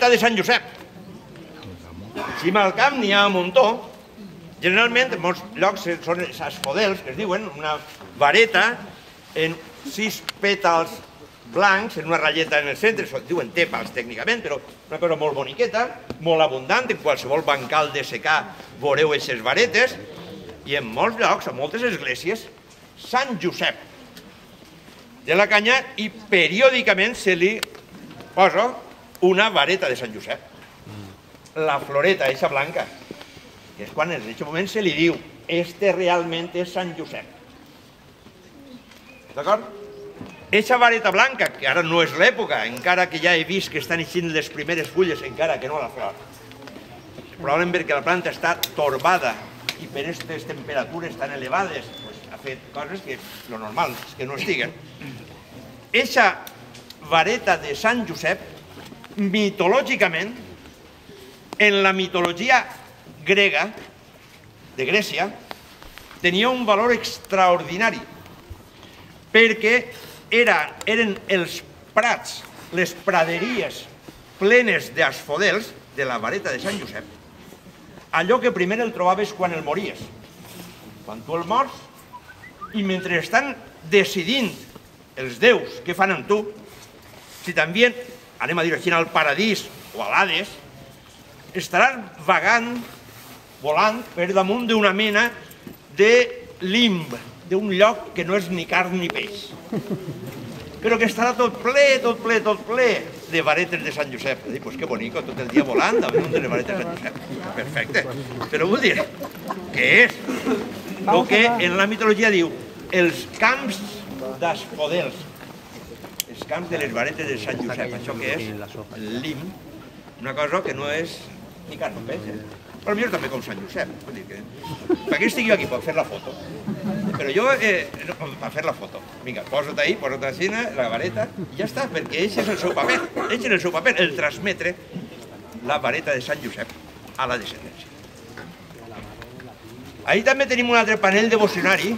vareta de Sant Josep. Si al camp n'hi ha un muntó, generalment en molts llocs són els esfodels, que es diuen, una vareta en 6 pètals blancs, en una ratlleta en el centre, es diuen tèpals tècnicament, però una cosa molt boniqueta, molt abundant, en qualsevol bancal de secà veureu aquestes varetes, i en molts llocs, a moltes esglésies, Sant Josep de la Canya, i periòdicament se li posa una vareta de Sant Josep. La floreta, eixa blanca, que és quan en aquest moment se li diu este realment és Sant Josep. D'acord? Eixa vareta blanca, que ara no és l'època, encara que ja he vist que estan eixint les primeres fulles, encara que no la flor, probablement perquè la planta està torbada i per aquestes temperatures tan elevades ha fet coses que lo normal és que no estiguen. Eixa vareta de Sant Josep, mitològicament, en la mitologia grega, de Grècia, tenia un valor extraordinari, perquè eren els prats, les praderies plenes d'asfodels de la vareta de Sant Josep, allò que primer el trobaves quan el mories. Quan tu el mors, i mentre estan decidint els déus què fan amb tu, si també, anem a dir així, al paradís o a l'Hades, estaran vagant, volant per damunt d'una mena de limb, d'un lloc que no és ni carn ni peix, però que estarà tot ple de varetes de Sant Josep. Pues que bonico, tot el dia volant damunt de les varetes de Sant Josep. Perfecte. Però vull dir, què és? El que en la mitologia diu els camps d'asfodels, els camps de les varetes de Sant Josep. Això que és el limb, una cosa que no és ni carn ni peix, però millor també com Sant Josep. Vull dir que... perquè estic jo aquí per fer la foto, però jo per fer la foto. Vinga, posa't ahí, posa't així, la vareta, i ja està, perquè ell és el seu paper. Ell és el seu paper, el transmetre la vareta de Sant Josep a la descendència. Ahí també tenim un altre panell devocionari